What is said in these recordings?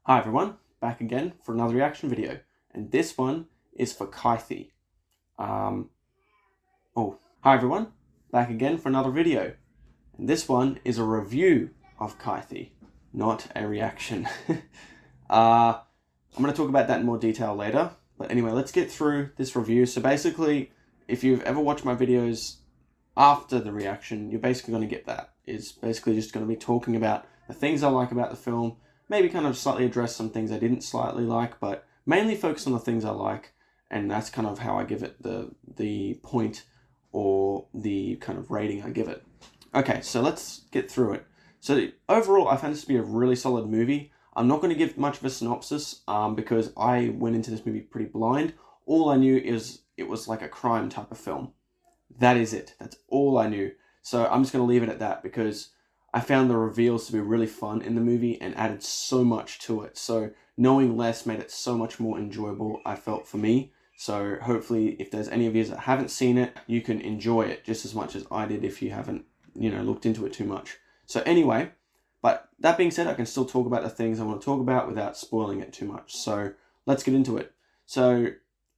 Hi everyone, back again for another reaction video, and this one is for Kaithi. Hi everyone, back again for another video, and this one is a review of Kaithi, not a reaction. I'm going to talk about that in more detail later, but anyway, let's get through this review. So basically, if you've ever watched my videos after the reaction, you're basically going to get that. It's basically just going to be talking about the things I like about the film, maybe kind of slightly address some things I didn't slightly like, but mainly focus on the things I like, and that's kind of how I give it the point or the kind of rating I give it. Okay, so let's get through it. So overall, I found this to be a really solid movie. I'm not going to give much of a synopsis because I went into this movie pretty blind. All I knew is it was like a crime type of film. That is it. That's all I knew. So I'm just going to leave it at that because I found the reveals to be really fun in the movie and added so much to it. So knowing less made it so much more enjoyable, I felt, for me. So hopefully if there's any of you that haven't seen it, you can enjoy it just as much as I did if you haven't, looked into it too much. So anyway, but that being said, I can still talk about the things I want to talk about without spoiling it too much. So let's get into it. So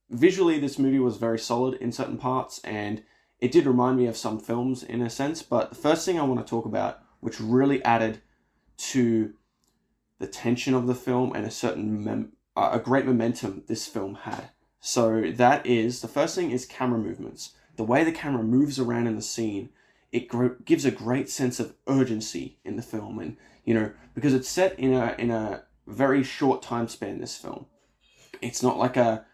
visually, this movie was very solid in certain parts, and it did remind me of some films in a sense. But the first thing I want to talk about, which really added to the tension of the film and a great momentum this film had. So that is, the first thing is camera movements. The way the camera moves around in the scene, it gives a great sense of urgency in the film. And, because it's set in a very short time span, this film. It's not like a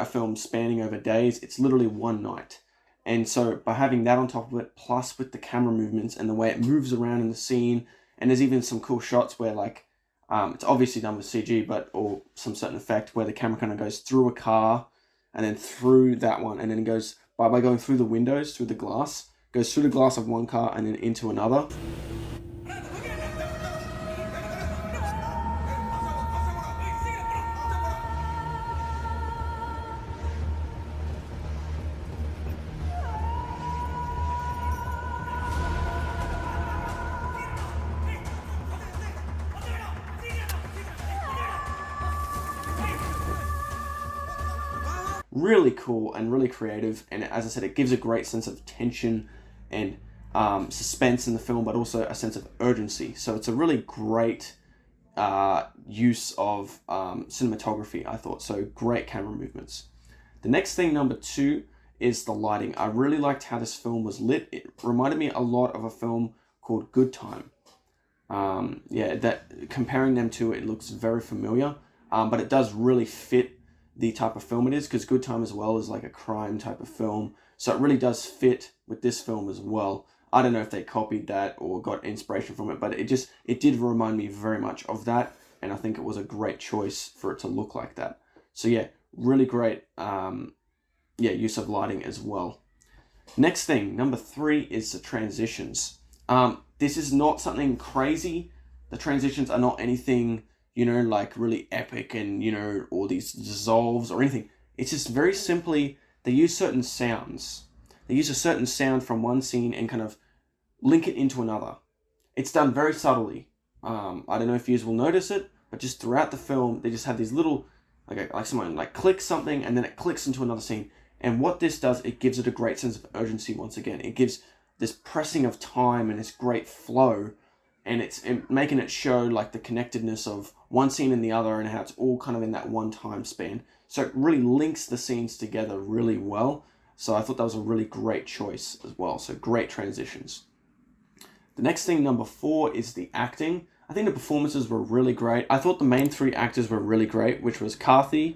film spanning over days. It's literally one night. And so by having that on top of it, plus with the camera movements and the way it moves around in the scene, and there's even some cool shots where it's obviously done with CG, or some certain effect where the camera kind of goes through a car and then through that one, and then it goes, by going through the windows, through the glass, goes through the glass of one car and then into another. Really cool and really creative, and as I said, it gives a great sense of tension and suspense in the film, but also a sense of urgency. So it's a really great use of cinematography, I thought. So great camera movements. The next thing, number 2, is the lighting. I really liked how this film was lit. It reminded me a lot of a film called Good Time. That comparing them to it looks very familiar, but it does really fit the type of film it is, because Good Time as well is like a crime type of film, so it really does fit with this film as well. I don't know if they copied that or got inspiration from it, but it did remind me very much of that, and I think it was a great choice for it to look like that. So yeah, really great use of lighting as well. Next thing, number 3, is the transitions. This is not something crazy. The transitions are not anything like really epic and, all these dissolves or anything. It's just very simply, they use certain sounds. They use a certain sound from one scene and kind of link it into another. It's done very subtly. I don't know if you will notice it, but just throughout the film, they just have these little, like someone clicks something and then it clicks into another scene. And what this does, it gives it a great sense of urgency once again. It gives this pressing of time and this great flow, and it's making it show like the connectedness of one scene and the other, and how it's all kind of in that one time span. So it really links the scenes together really well. So I thought that was a really great choice as well. So great transitions. The next thing, number 4, is the acting. I think the performances were really great. I thought the main 3 actors were really great, which was Karthi,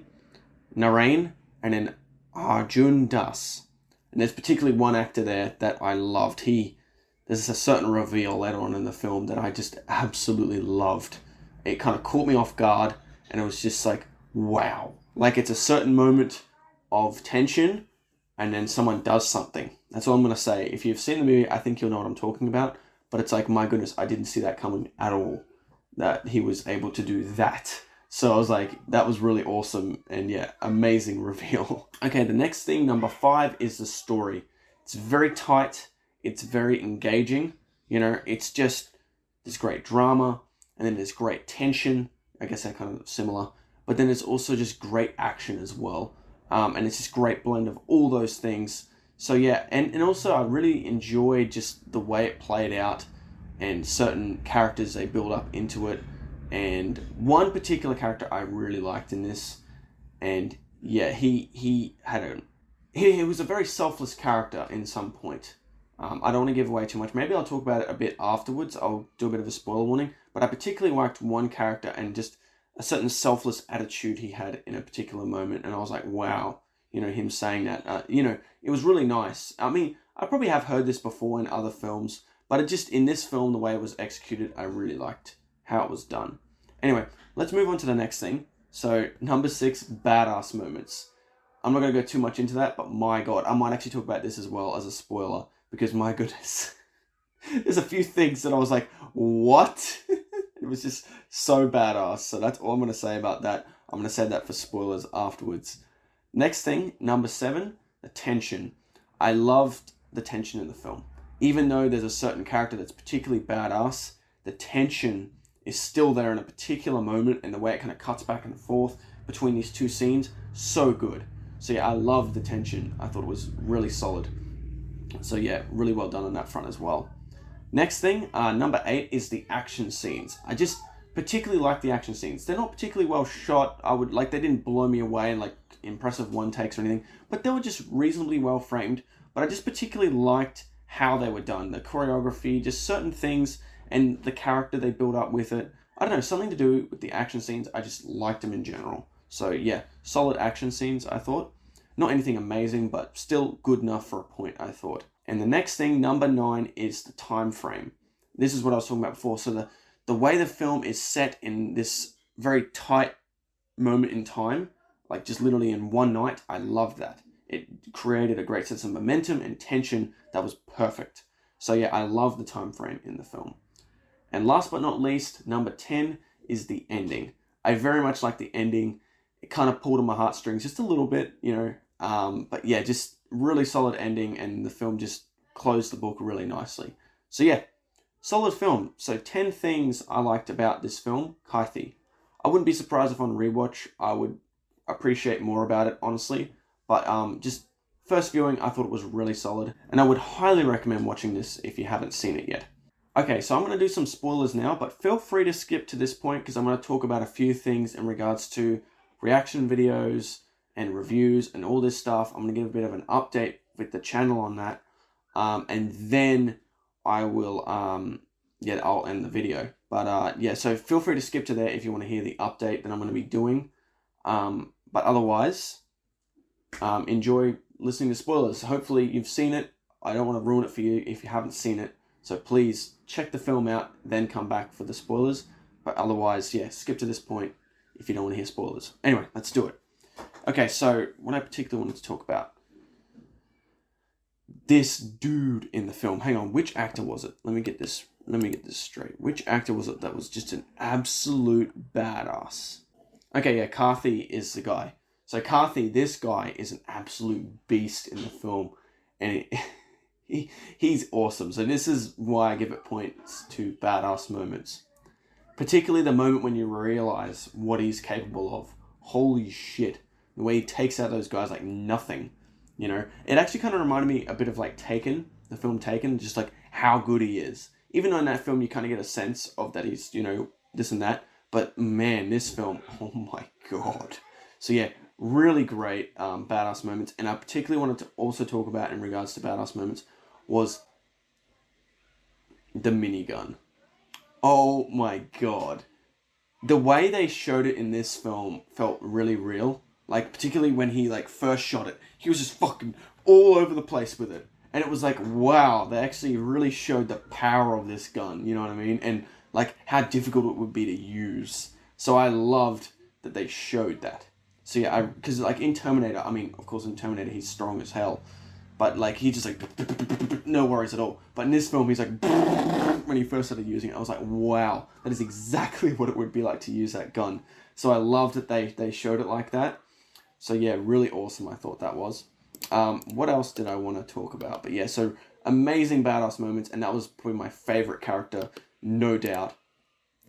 Narain, and then Arjun. And there's particularly one actor there that I loved. There's a certain reveal later on in the film that I just absolutely loved. It kind of caught me off guard, and it was just like, wow. Like, it's a certain moment of tension, and then someone does something. That's all I'm going to say. If you've seen the movie, I think you'll know what I'm talking about. But it's like, my goodness, I didn't see that coming at all, that he was able to do that. So I was like, that was really awesome, and yeah, amazing reveal. Okay, the next thing, number 5, is the story. It's very tight. It's very engaging. It's just this great drama, and then there's great tension, I guess they're kind of similar. But then it's also just great action as well. And it's just great blend of all those things. So yeah, and also I really enjoyed just the way it played out and certain characters they build up into it. And one particular character I really liked in this, and yeah, he was a very selfless character in some point. I don't want to give away too much. Maybe I'll talk about it a bit afterwards. I'll do a bit of a spoiler warning. But I particularly liked one character and just a certain selfless attitude he had in a particular moment. And I was like, wow, him saying that, it was really nice. I mean, I probably have heard this before in other films, but in this film, the way it was executed, I really liked how it was done. Anyway, let's move on to the next thing. So, number 6, badass moments. I'm not going to go too much into that, but my God, I might actually talk about this as well as a spoiler, because my goodness, there's a few things that I was like, what? It was just so badass. So that's all I'm going to say about that. I'm going to save that for spoilers afterwards. Next thing, number 7, the tension. I loved the tension in the film. Even though there's a certain character that's particularly badass, the tension is still there in a particular moment, and the way it kind of cuts back and forth between these two scenes, so good. So yeah, I loved the tension. I thought it was really solid. So yeah, really well done on that front as well. Next thing, number 8 is the action scenes. I just particularly like the action scenes. They're not particularly well shot. They didn't blow me away and like impressive one takes or anything, but they were just reasonably well framed. But I just particularly liked how they were done, the choreography, just certain things, and the character they built up with it. I don't know, something to do with the action scenes. I just liked them in general. So yeah, solid action scenes, I thought. Not anything amazing, but still good enough for a point, I thought. And the next thing, number 9, is the time frame. This is what I was talking about before. So the way the film is set in this very tight moment in time, like just literally in one night, I loved that. It created a great sense of momentum and tension that was perfect. So yeah, I love the time frame in the film. And last but not least, number 10 is the ending. I very much like the ending. It kind of pulled on my heartstrings just a little bit, but yeah, just really solid ending, and the film just closed the book really nicely. So yeah, solid film. So 10 things I liked about this film, Kaithi. I wouldn't be surprised if on rewatch I would appreciate more about it, honestly. But just first viewing, I thought it was really solid, and I would highly recommend watching this if you haven't seen it yet. Okay, so I'm going to do some spoilers now, but feel free to skip to this point because I'm going to talk about a few things in regards to reaction videos and reviews and all this stuff. I'm going to give a bit of an update with the channel on that, and then I will, I'll end the video. But yeah, so feel free to skip to there if you want to hear the update that I'm going to be doing. But otherwise, enjoy listening to spoilers. Hopefully you've seen it. I don't want to ruin it for you if you haven't seen it. So please check the film out, then come back for the spoilers. But otherwise, yeah, skip to this point if you don't want to hear spoilers. Anyway, let's do it. Okay, so what I particularly wanted to talk about. This dude in the film. Hang on, which actor was it? Let me get this straight. Which actor was it that was just an absolute badass? Okay, yeah, Karthi is the guy. So Karthi, this guy is an absolute beast in the film. And he's awesome. So this is why I give it points to badass moments. Particularly the moment when you realize what he's capable of. Holy shit. The way he takes out those guys like nothing. It actually kind of reminded me a bit of like Taken, the film Taken, just like how good he is. Even though in that film you kind of get a sense of that he's, this and that. But man, this film, oh my God. So yeah, really great badass moments. And I particularly wanted to also talk about in regards to badass moments was the minigun. Oh my God. The way they showed it in this film felt really real. Like, particularly when he, first shot it. He was just fucking all over the place with it. And it was like, wow, they actually really showed the power of this gun, you know what I mean? And, how difficult it would be to use. So I loved that they showed that. So yeah, because, in Terminator, of course in Terminator he's strong as hell. But, he just, no worries at all. But in this film, he's when he first started using it, I was like, wow, that is exactly what it would be like to use that gun. So I loved that they showed it like that. So yeah, really awesome, I thought that was. What else did I want to talk about? But yeah, so amazing badass moments, and that was probably my favorite character, no doubt.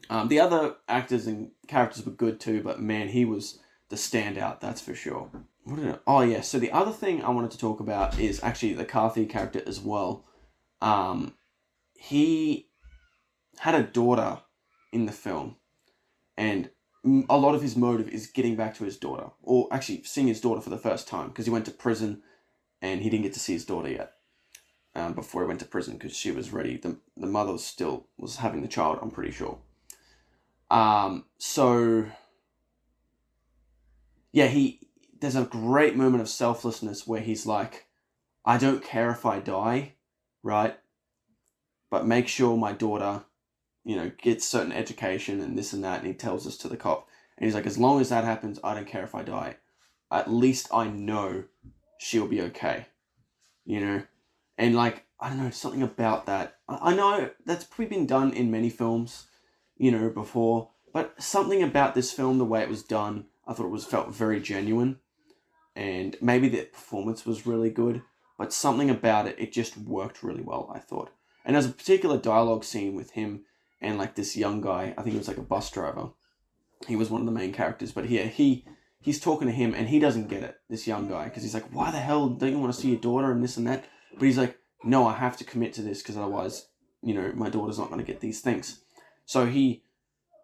The other actors and characters were good too, but man, he was the standout, that's for sure. Oh yeah, so the other thing I wanted to talk about is actually the Karthi character as well. He had a daughter in the film, and a lot of his motive is getting back to his daughter, or actually seeing his daughter for the first time, because he went to prison and he didn't get to see his daughter yet before he went to prison, because she was ready. The mother was having the child, I'm pretty sure. So yeah, there's a great moment of selflessness where he's like, I don't care if I die, right? But make sure my daughter, gets certain education and this and that. And he tells this to the cop. And he's like, as long as that happens, I don't care if I die. At least I know she'll be okay, And like, I don't know, something about that. I know that's probably been done in many films, before. But something about this film, the way it was done, I thought felt very genuine. And maybe the performance was really good. But something about it just worked really well, I thought. And there's a particular dialogue scene with him and like this young guy. I think it was like a bus driver. He was one of the main characters. But here, he's talking to him and he doesn't get it, this young guy. Because he's like, why the hell don't you want to see your daughter and this and that? But he's like, no, I have to commit to this because otherwise, my daughter's not going to get these things. So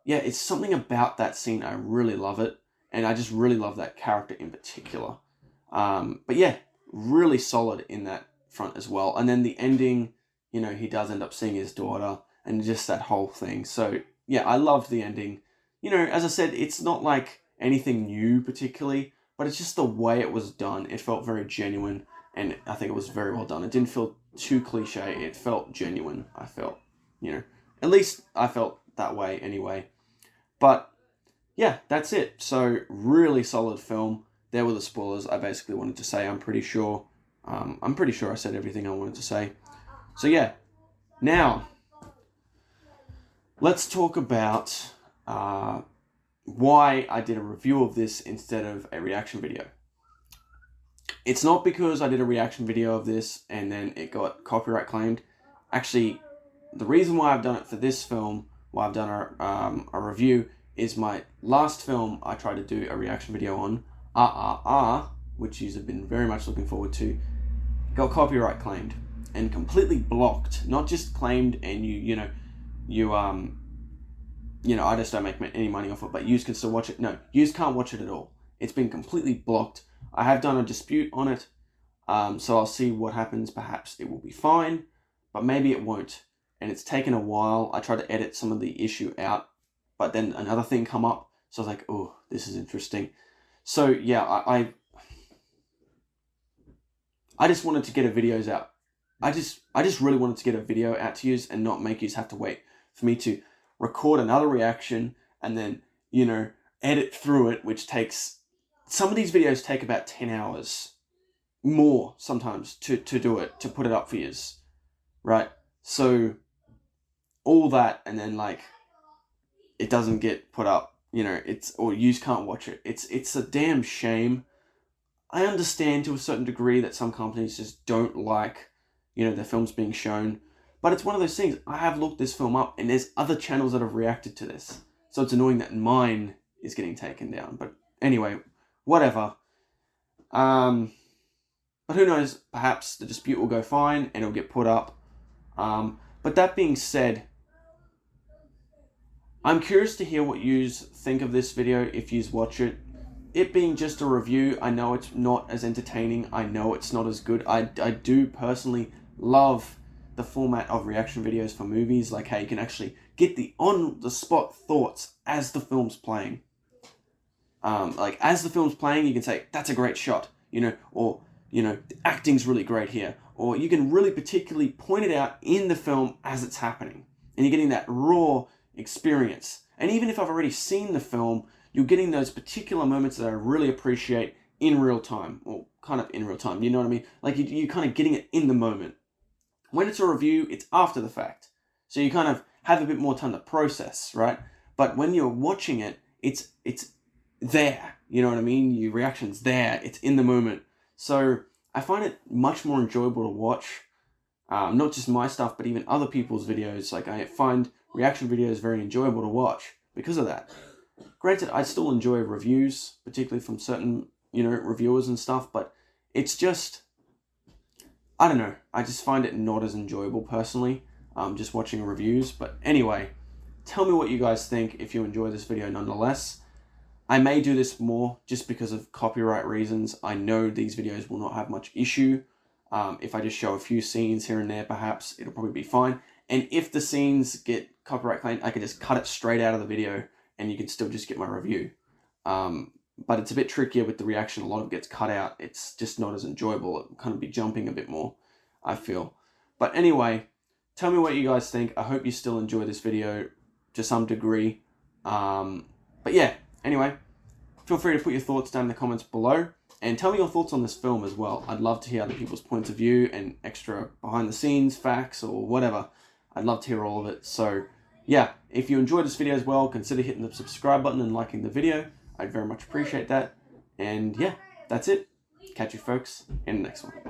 it's something about that scene. I really love it. And I just really love that character in particular. But yeah, really solid in that front as well. And then the ending, he does end up seeing his daughter and just that whole thing. So yeah, I loved the ending. As I said, it's not like anything new particularly, but it's just the way it was done. It felt very genuine, and I think it was very well done. It didn't feel too cliche. It felt genuine, I felt. At least I felt that way anyway. But yeah, that's it. So really solid film. There were the spoilers I basically wanted to say. I'm pretty sure I said everything I wanted to say. So yeah, now let's talk about why I did a review of this instead of a reaction video. It's not because I did a reaction video of this and then it got copyright claimed. Actually, the reason why I've done it for this film, why I've done a review, is my last film I tried to do a reaction video on, which you have been very much looking forward to, got copyright claimed and completely blocked. Not just claimed and I just don't make any money off it, but you can still watch it. No, you can't watch it at all. It's been completely blocked. I have done a dispute on it, so I'll see what happens. Perhaps it will be fine, but maybe it won't. And it's taken a while. I tried to edit some of the issue out, but then another thing come up, so I was like, oh, this is interesting. So yeah, I just wanted to get a videos out. I just really wanted to get a video out to yous and not make yous have to wait for me to record another reaction and then, edit through it, which takes, some of these videos take about 10 hours, more sometimes, to do it, to put it up for yous, right? So, all that, and then, like, it doesn't get put up, or yous can't watch it. It's a damn shame. I understand to a certain degree that some companies just don't like, their films being shown. But it's one of those things, I have looked this film up and there's other channels that have reacted to this. So it's annoying that mine is getting taken down. But anyway, whatever. But who knows, perhaps the dispute will go fine and it'll get put up. But that being said, I'm curious to hear what yous think of this video if yous watch it. It being just a review, I know it's not as entertaining. I know it's not as good. I do personally love the format of reaction videos for movies, like how you can actually get the on-the-spot thoughts as the film's playing. Like, as the film's playing, you can say, that's a great shot, or, the acting's really great here. Or you can really particularly point it out in the film as it's happening. And you're getting that raw experience. And even if I've already seen the film, you're getting those particular moments that I really appreciate in real time, or kind of in real time, you know what I mean? Like, you're kind of getting it in the moment. When it's a review, it's after the fact. So you kind of have a bit more time to process, right? But when you're watching it, it's there. You know what I mean? Your reaction's there. It's in the moment. So I find it much more enjoyable to watch. Not just my stuff, but even other people's videos. Like, I find reaction video is very enjoyable to watch because of that. Granted, I still enjoy reviews, particularly from certain, reviewers and stuff, but it's just, I don't know, I just find it not as enjoyable personally, just watching reviews. But anyway, tell me what you guys think if you enjoy this video nonetheless. I may do this more just because of copyright reasons. I know these videos will not have much issue. If I just show a few scenes here and there, perhaps it'll probably be fine. And if the scenes get copyright claimed, I can just cut it straight out of the video and you can still just get my review. But it's a bit trickier with the reaction. A lot of it gets cut out. It's just not as enjoyable. It will kind of be jumping a bit more, I feel. But anyway, tell me what you guys think. I hope you still enjoy this video to some degree. But yeah, anyway, feel free to put your thoughts down in the comments below. And tell me your thoughts on this film as well. I'd love to hear other people's points of view and extra behind the scenes facts or whatever. I'd love to hear all of it. So yeah, if you enjoyed this video as well, consider hitting the subscribe button and liking the video. I'd very much appreciate that. And yeah, that's it. Catch you folks in the next one.